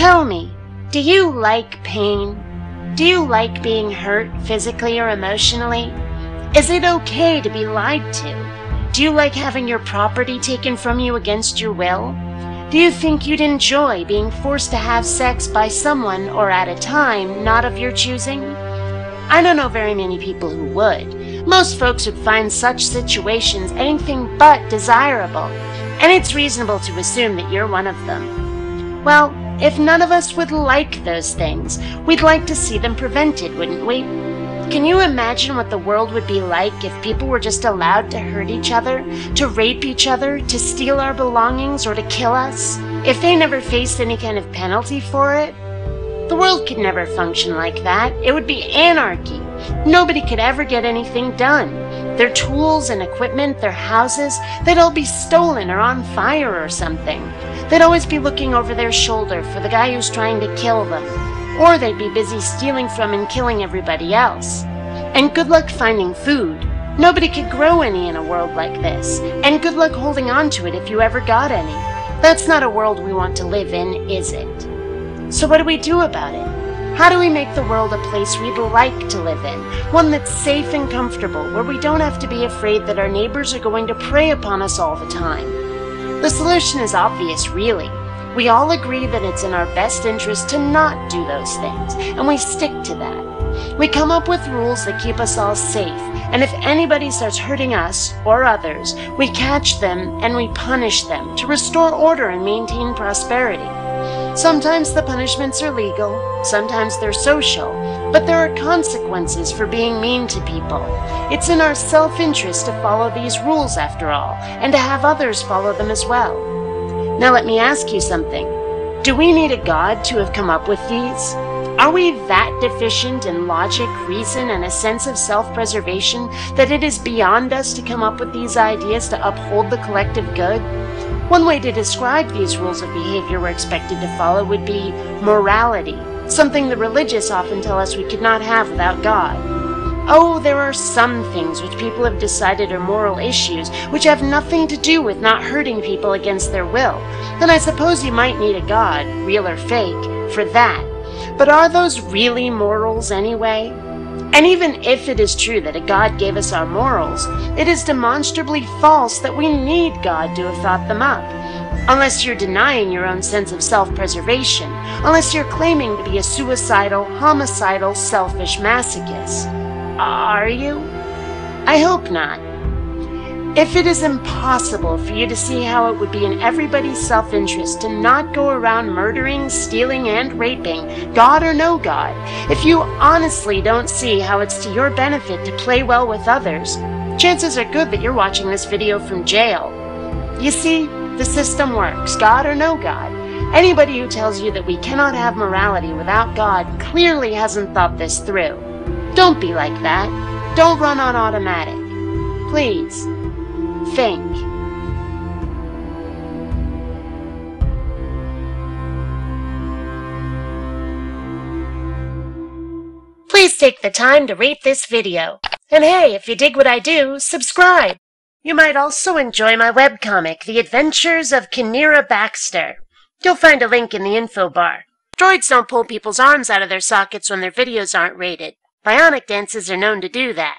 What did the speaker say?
Tell me, do you like pain? Do you like being hurt physically or emotionally? Is it okay to be lied to? Do you like having your property taken from you against your will? Do you think you'd enjoy being forced to have sex by someone or at a time not of your choosing? I don't know very many people who would. Most folks would find such situations anything but desirable, and it's reasonable to assume that you're one of them. Well, if none of us would like those things, we'd like to see them prevented, wouldn't we? Can you imagine what the world would be like if people were just allowed to hurt each other, to rape each other, to steal our belongings, or to kill us? If they never faced any kind of penalty for it? The world could never function like that. It would be anarchy. Nobody could ever get anything done. Their tools and equipment, their houses, they'd all be stolen or on fire or something. They'd always be looking over their shoulder for the guy who's trying to kill them. Or they'd be busy stealing from and killing everybody else. And good luck finding food. Nobody could grow any in a world like this. And good luck holding on to it if you ever got any. That's not a world we want to live in, is it? So what do we do about it? How do we make the world a place we'd like to live in? One that's safe and comfortable, where we don't have to be afraid that our neighbors are going to prey upon us all the time. The solution is obvious, really. We all agree that it's in our best interest to not do those things, and we stick to that. We come up with rules that keep us all safe, and if anybody starts hurting us or others, we catch them and we punish them to restore order and maintain prosperity. Sometimes the punishments are legal, sometimes they're social, but there are consequences for being mean to people. It's in our self-interest to follow these rules after all, and to have others follow them as well. Now let me ask you something. Do we need a God to have come up with these? Are we that deficient in logic, reason, and a sense of self-preservation that it is beyond us to come up with these ideas to uphold the collective good? One way to describe these rules of behavior we're expected to follow would be morality, something the religious often tell us we could not have without God. Oh, there are some things which people have decided are moral issues which have nothing to do with not hurting people against their will. Then I suppose you might need a God, real or fake, for that. But are those really morals anyway? And even if it is true that a God gave us our morals, it is demonstrably false that we need God to have thought them up. Unless you're denying your own sense of self-preservation, unless you're claiming to be a suicidal, homicidal, selfish masochist. Are you? I hope not. If it is impossible for you to see how it would be in everybody's self-interest to not go around murdering, stealing, and raping, God or no God, if you honestly don't see how it's to your benefit to play well with others, chances are good that you're watching this video from jail. You see, the system works, God or no God. Anybody who tells you that we cannot have morality without God clearly hasn't thought this through. Don't be like that. Don't run on automatic. Please. Think. Please take the time to rate this video. And hey, if you dig what I do, subscribe. You might also enjoy my webcomic, The Adventures of Kinneara Baxter. You'll find a link in the info bar. Droids don't pull people's arms out of their sockets when their videos aren't rated. Bionic dances are known to do that.